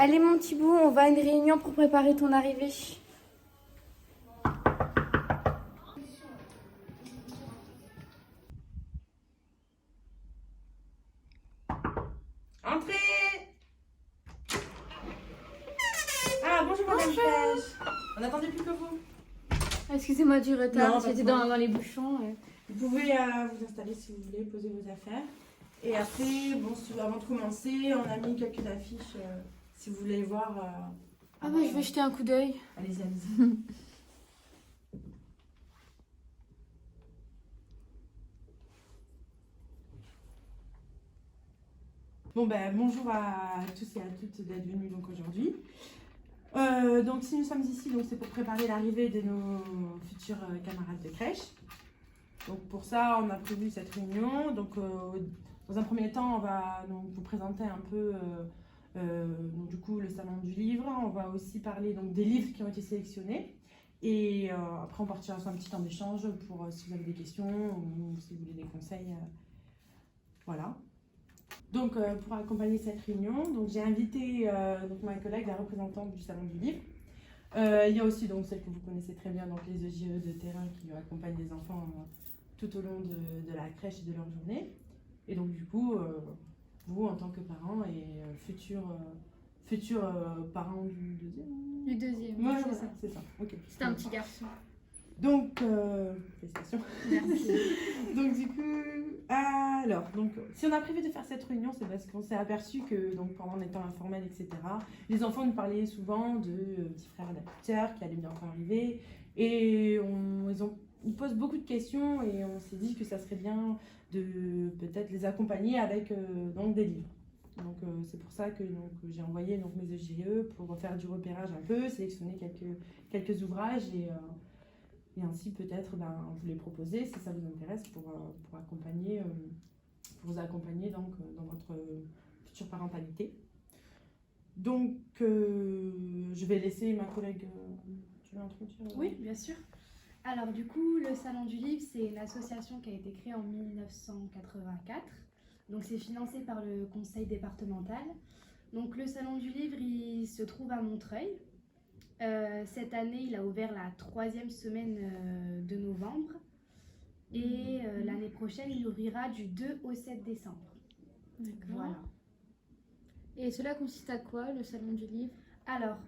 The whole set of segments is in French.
Allez mon petit bout, on va à une réunion pour préparer ton arrivée. Entrez. Ah, bonjour Madame Pêche. On n'attendait plus que vous. Excusez-moi du retard, Non, j'étais pas de dans les bouchons. Vous pouvez vous installer si vous voulez, poser vos affaires. Et après, bon, avant de commencer, on a mis quelques affiches si vous voulez voir. Ah bah je vais jeter un coup d'œil. Allez-y, allez-y. Bon ben bonjour à tous et à toutes d'être venus donc aujourd'hui. Donc si nous sommes ici, donc c'est pour préparer l'arrivée de nos futurs camarades de crèche. Donc pour ça, on a prévu cette réunion. Donc dans un premier temps, on va donc vous présenter un peu donc, du coup le salon du livre. On va aussi parler donc des livres qui ont été sélectionnés. Et après, on partira sur un petit temps d'échange pour si vous avez des questions ou si vous voulez des conseils. Voilà. Donc pour accompagner cette réunion, donc j'ai invité donc ma collègue, la représentante du salon du livre. Il y a aussi donc celle que vous connaissez très bien, donc les EJE de terrain qui accompagnent les enfants tout au long de la crèche et de leur journée. Et donc du coup, vous en tant que parents et futurs parents du deuxième. Du deuxième, Ouais, c'est ça. C'est ça. Ok. C'était un petit garçon. Donc, félicitations. Merci. Donc du coup, alors, donc, si on a prévu de faire cette réunion, c'est parce qu'on s'est aperçu que, donc, pendant les temps informels, etc., les enfants nous parlaient souvent de petits frères adopteurs qui allaient bientôt arriver, et ils posent beaucoup de questions, et on s'est dit que ça serait bien de peut-être les accompagner avec donc des livres. Donc c'est pour ça que j'ai envoyé donc, mes EGE pour faire du repérage un peu, sélectionner quelques ouvrages et ainsi peut-être vous les proposer si ça vous intéresse pour vous accompagner donc, dans votre future parentalité. Donc je vais laisser ma collègue, tu veux introduire Oui, bien sûr. Alors du coup, le Salon du Livre, c'est une association qui a été créée en 1984. Donc c'est financé par le conseil départemental. Donc le Salon du Livre, il se trouve à Montreuil. Cette année, il a ouvert la 3e semaine de novembre. Et l'année prochaine, il ouvrira du 2 au 7 décembre. D'accord. Voilà. Et cela consiste à quoi, le salon du livre? Alors,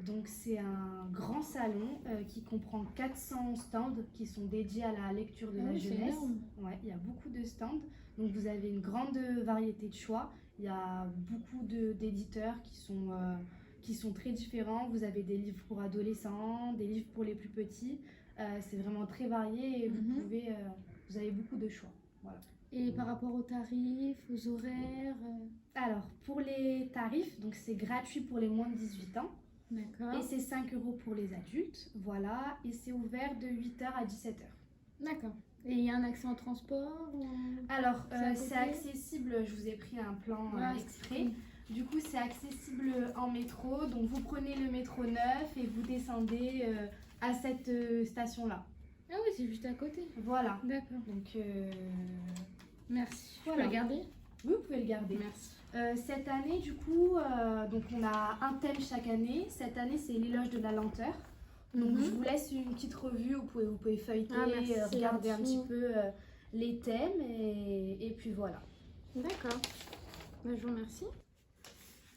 donc c'est un grand salon qui comprend 400 stands qui sont dédiés à la lecture de la c'est jeunesse. énorme. Ouais, il y a beaucoup de stands. Donc vous avez une grande variété de choix. Il y a beaucoup d'éditeurs qui sont très différents. Vous avez des livres pour adolescents, des livres pour les plus petits. C'est vraiment très varié et vous avez beaucoup de choix. Voilà. Et par rapport aux tarifs, aux horaires Alors, pour les tarifs, donc c'est gratuit pour les moins de 18 ans. D'accord. Et c'est 5 € pour les adultes, voilà, et c'est ouvert de 8 h à 17 h. D'accord. Et il y a un accès en transport ou... Alors, à c'est côté accessible, je vous ai pris un plan exprès. Du coup, c'est accessible en métro, donc vous prenez le métro 9 et vous descendez à cette station-là. Ah oui, c'est juste à côté. Voilà. D'accord. Donc, Merci. Voilà. Je peux le garder? oui, vous pouvez le garder. Merci. Cette année, du coup, donc on a un thème chaque année. Cette année, c'est l'éloge de la lenteur. Donc je vous laisse une petite revue, vous pouvez feuilleter, merci, regarder un gentil. petit peu les thèmes et puis voilà. D'accord. Bah, je vous remercie.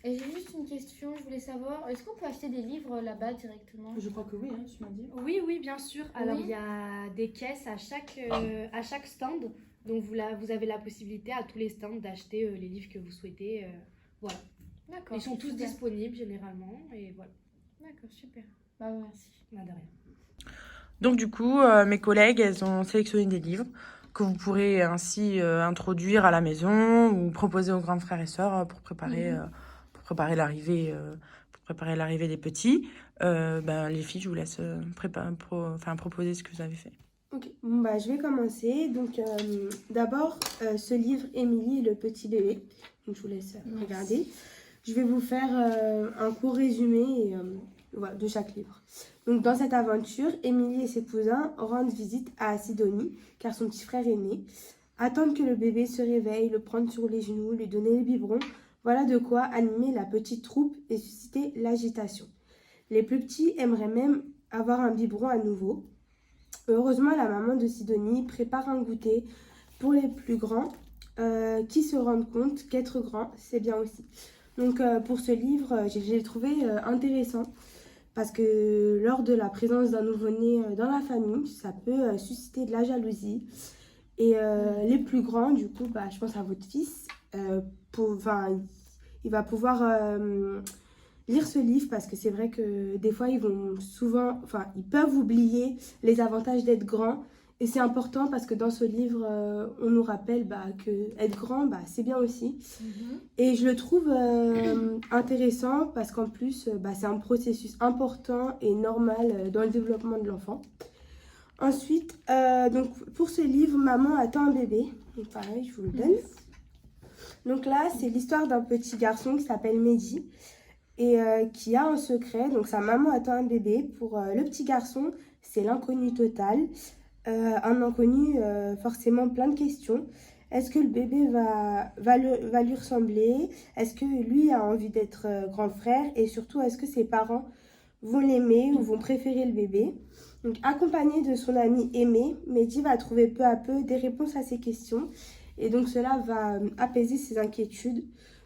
Et j'ai juste une question, je voulais savoir, est-ce qu'on peut acheter des livres là-bas directement? Je crois que oui, hein, tu m'as dit. Oui, oui, bien sûr. Alors Oui. il y a des caisses à chaque stand. Donc vous avez la possibilité à tous les stands d'acheter les livres que vous souhaitez. Voilà. D'accord. Ils sont tous super. disponibles généralement et voilà. D'accord, super. Bah, merci. Bah, de rien. Donc du coup, mes collègues, elles ont sélectionné des livres que vous pourrez ainsi introduire à la maison ou proposer aux grands frères et sœurs pour préparer l'arrivée des petits. Les filles, je vous laisse proposer ce que vous avez fait. Ok, bon bah je vais commencer. Donc d'abord ce livre Émilie et le petit bébé. Donc je vous laisse regarder. Je vais vous faire un court résumé voilà, de chaque livre. Donc dans cette aventure, Émilie et ses cousins rendent visite à Sidonie car son petit frère est né. Attendre que le bébé se réveille, le prendre sur les genoux, lui donner le biberon Voilà de quoi animer la petite troupe et susciter l'agitation. Les plus petits aimeraient même avoir un biberon à nouveau. Heureusement, la maman de Sidonie prépare un goûter pour les plus grands qui se rendent compte qu'être grand, c'est bien aussi. Donc pour ce livre, j'ai trouvé intéressant parce que lors de la présence d'un nouveau-né dans la famille, ça peut susciter de la jalousie. Et les plus grands, du coup, je pense à votre fils, il va pouvoir lire ce livre parce que c'est vrai que des fois, ils peuvent oublier les avantages d'être grand. Et c'est important parce que dans ce livre, on nous rappelle que être grand, c'est bien aussi. Et je le trouve intéressant parce qu'en plus, c'est un processus important et normal dans le développement de l'enfant. Ensuite, donc pour ce livre, Maman attend un bébé. Donc pareil, je vous le donne. Donc là, c'est l'histoire d'un petit garçon qui s'appelle Mehdi et qui a un secret. Donc sa maman attend un bébé. Pour le petit garçon, c'est l'inconnu total. Un inconnu, forcément plein de questions. Est-ce que le bébé va lui ressembler? Est-ce que lui a envie d'être grand frère? Et surtout, est-ce que ses parents vont l'aimer ou vont préférer le bébé? Donc, accompagné de son ami Aimé, Mehdi va trouver peu à peu des réponses à ces questions. Et donc, cela va apaiser ses inquiétudes.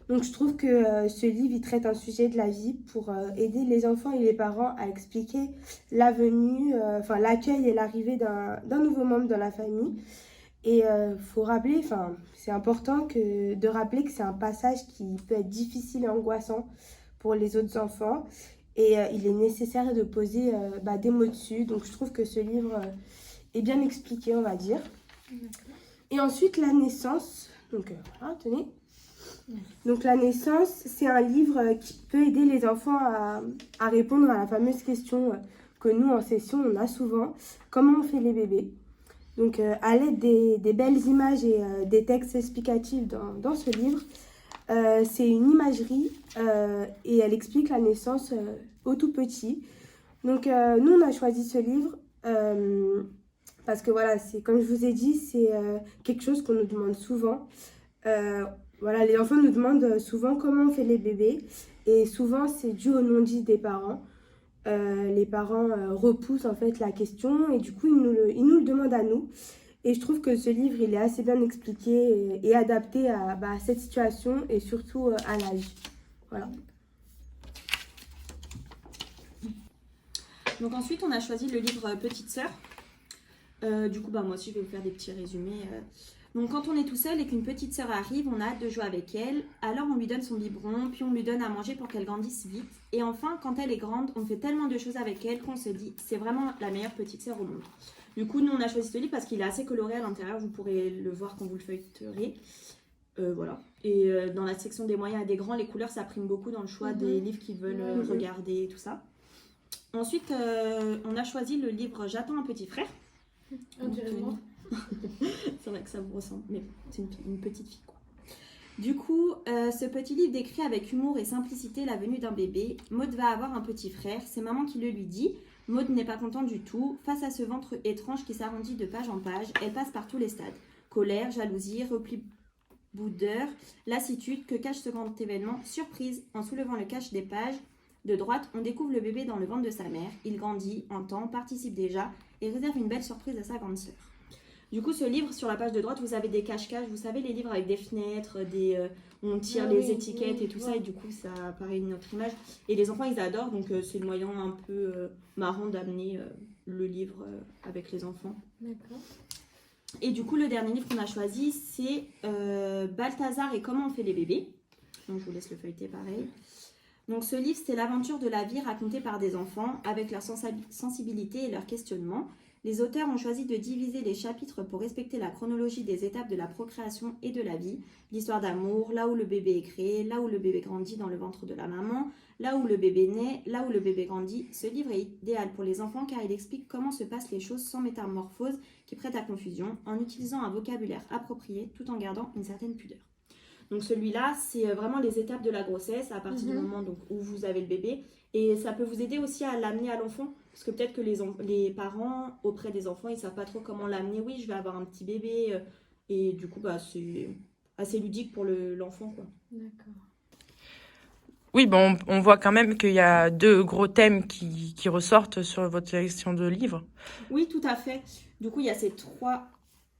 Donc, je trouve que ce livre, il traite un sujet de la vie pour aider les enfants et les parents à expliquer la venue, l'accueil et l'arrivée d'un nouveau membre dans la famille. Et faut rappeler, c'est important de rappeler que c'est un passage qui peut être difficile et angoissant pour les autres enfants. Et il est nécessaire de poser des mots dessus. Donc, je trouve que ce livre est bien expliqué, on va dire. Et ensuite, la naissance. Donc, voilà, tenez. Donc, la naissance, c'est un livre qui peut aider les enfants à répondre à la fameuse question que nous, en session, on a souvent. Comment on fait les bébés? Donc, à l'aide des belles images et des textes explicatifs dans ce livre, c'est une imagerie et elle explique la naissance au tout petit. Donc, nous, on a choisi ce livre parce que, voilà, comme je vous ai dit, c'est quelque chose qu'on nous demande souvent. Les enfants nous demandent souvent comment on fait les bébés. Et souvent, c'est dû au non-dit des parents. Les parents repoussent en fait la question et du coup, ils nous le demandent à nous. Et je trouve que ce livre, il est assez bien expliqué et adapté à cette situation et surtout à l'âge. Voilà. Donc ensuite, on a choisi le livre Petite Sœur. Du coup, moi aussi, je vais vous faire des petits résumés. Donc quand on est tout seul et qu'une petite sœur arrive, on a hâte de jouer avec elle. Alors on lui donne son biberon, puis on lui donne à manger pour qu'elle grandisse vite. Et enfin, quand elle est grande, on fait tellement de choses avec elle qu'on se dit c'est vraiment la meilleure petite sœur au monde. Du coup, nous on a choisi ce livre parce qu'il est assez coloré à l'intérieur. Vous pourrez le voir quand vous le feuilleterez. Voilà. Et dans la section des moyens et des grands, les couleurs ça prime beaucoup dans le choix des livres qu'ils veulent regarder et tout ça. Ensuite, on a choisi le livre J'attends un petit frère. On dirait moi. C'est vrai que ça vous ressemble, mais c'est une petite fille quoi. Du coup, ce petit livre décrit avec humour et simplicité la venue d'un bébé. Maud va avoir un petit frère, c'est maman qui le lui dit. Maud n'est pas contente du tout. Face à ce ventre étrange qui s'arrondit de page en page, elle passe par tous les stades. Colère, jalousie, repli boudeur, lassitude, que cache ce grand événement. Surprise, en soulevant le cache des pages de droite, on découvre le bébé dans le ventre de sa mère. Il grandit, entend, participe déjà et réserve une belle surprise à sa grande sœur. Du coup, ce livre, sur la page de droite, vous avez des cache-caches. Vous savez, les livres avec des fenêtres, on tire les étiquettes et tout ça. Et du coup, ça apparaît une autre image. Et les enfants, ils adorent. Donc, c'est le moyen un peu marrant d'amener le livre avec les enfants. D'accord. Et du coup, le dernier livre qu'on a choisi, c'est Balthazar et comment on fait les bébés. Donc, je vous laisse le feuilleter pareil. Donc, ce livre, c'est l'aventure de la vie racontée par des enfants avec leur sensibilité et leur questionnement. Les auteurs ont choisi de diviser les chapitres pour respecter la chronologie des étapes de la procréation et de la vie, l'histoire d'amour, là où le bébé est créé, là où le bébé grandit dans le ventre de la maman, là où le bébé naît, là où le bébé grandit. Ce livre est idéal pour les enfants car il explique comment se passent les choses sans métamorphose qui prête à confusion, en utilisant un vocabulaire approprié tout en gardant une certaine pudeur. Donc celui-là, c'est vraiment les étapes de la grossesse à partir du moment donc, où vous avez le bébé. Et ça peut vous aider aussi à l'amener à l'enfant. Parce que peut-être que les parents, auprès des enfants, ils ne savent pas trop comment l'amener. Oui, je vais avoir un petit bébé. Et du coup, c'est assez ludique pour l'enfant, quoi. D'accord. Oui, bon, on voit quand même qu'il y a 2 gros thèmes qui ressortent sur votre sélection de livres. Oui, tout à fait. Du coup, il y a ces 3,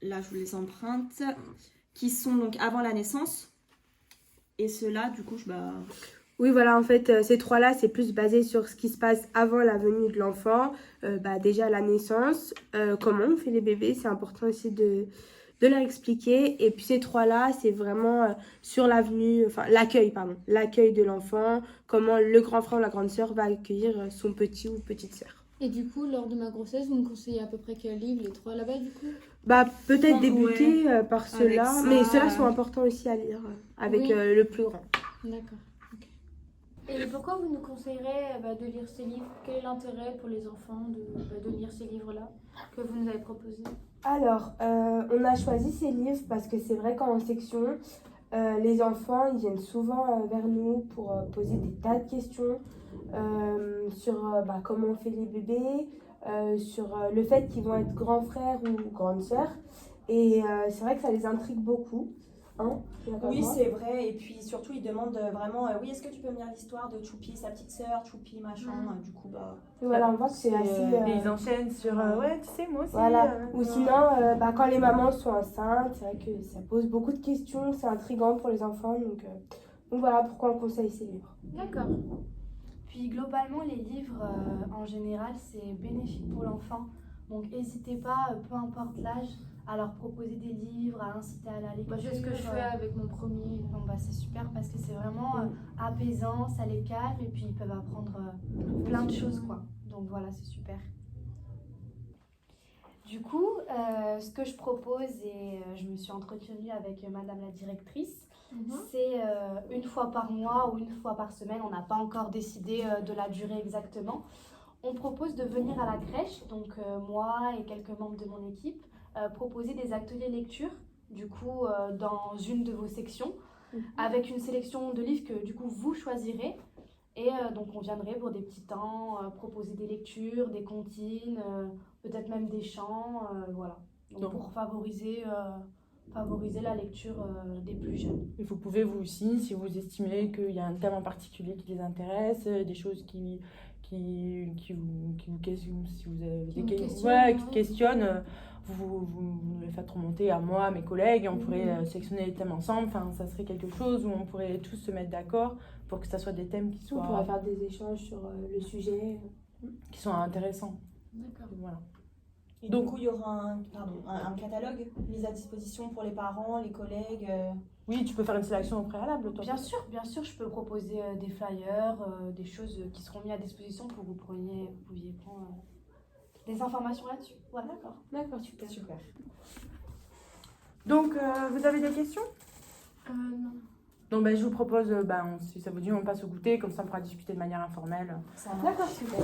là je vous les emprunte, qui sont donc avant la naissance. Et ceux-là, du coup, Oui, voilà, en fait, ces 3-là, c'est plus basé sur ce qui se passe avant la venue de l'enfant. Déjà, la naissance, comment on fait les bébés, c'est important aussi de leur expliquer. Et puis ces 3-là, c'est vraiment sur l'accueil de l'enfant, comment le grand frère ou la grande sœur va accueillir son petit ou petite sœur. Et du coup, lors de ma grossesse, vous me conseillez à peu près quel livre, les 3 là-bas du coup? Peut-être débuter par ceux-là, ça, mais ceux-là sont importants aussi à lire avec Oui. le plus grand. D'accord. Ok. Et pourquoi vous nous conseillerez de lire ces livres? Quel est l'intérêt pour les enfants de lire ces livres-là que vous nous avez proposés? Alors, on a choisi ces livres parce que c'est vrai qu'en section, les enfants, ils viennent souvent vers nous pour poser des tas de questions sur comment on fait les bébés, sur le fait qu'ils vont être grands frères ou grandes sœurs. Et c'est vrai que ça les intrigue beaucoup. Hein, tu es d'accord avec oui, moi? c'est vrai. Et puis surtout, ils demandent vraiment, oui, est-ce que tu peux me lire l'histoire de Choupi, sa petite sœur, Choupi, machin. Du coup, Et voilà, on voit que c'est assez... Et ils enchaînent sur ouais, tu sais, moi aussi. Voilà. Ou sinon, quand les mamans sont enceintes, c'est vrai que ça pose beaucoup de questions, c'est intriguant pour les enfants. Donc voilà pourquoi on conseille ces livres. D'accord. Puis globalement, les livres, en général, c'est bénéfique pour l'enfant. Donc n'hésitez pas, peu importe l'âge, à leur proposer des livres, à inciter à la lecture. C'est ce que je fais avec mon premier. Bon, c'est super parce que c'est vraiment apaisant, ça les calme et puis ils peuvent apprendre plein de choses, quoi. Donc voilà, c'est super. Du coup, ce que je propose, et je me suis entretenue avec madame la directrice, c'est une fois par mois ou une fois par semaine, on n'a pas encore décidé de la durée exactement. On propose de venir à la crèche, donc moi et quelques membres de mon équipe, proposer des ateliers lecture, du coup dans une de vos sections, avec une sélection de livres que du coup vous choisirez. Et donc on viendrait pour des petits temps, proposer des lectures, des comptines, peut-être même des chants, voilà. Donc pour favoriser la lecture des plus jeunes. Et vous pouvez vous aussi, si vous estimez qu'il y a un thème en particulier qui les intéresse, des choses qui vous questionnent, si vous avez qui questionnent, vous les faites remonter à moi, à mes collègues, et on pourrait sélectionner les thèmes ensemble. Enfin, ça serait quelque chose où on pourrait tous se mettre d'accord pour que ça soit des thèmes qui soient... On pourrait faire des échanges sur le sujet. Qui sont intéressants. D'accord. Voilà. Et donc, du coup, il y aura un catalogue mis à disposition pour les parents, les collègues. Oui, tu peux faire une sélection au préalable, toi. Bien sûr, je peux proposer des flyers, des choses qui seront mises à disposition pour que vous pouviez prendre des informations là-dessus. Voilà. D'accord, super. Super. Donc, vous avez des questions? Non. Donc, je vous propose, si ça vous dit, on passe au goûter, comme ça on pourra discuter de manière informelle. Ça marche. D'accord, super.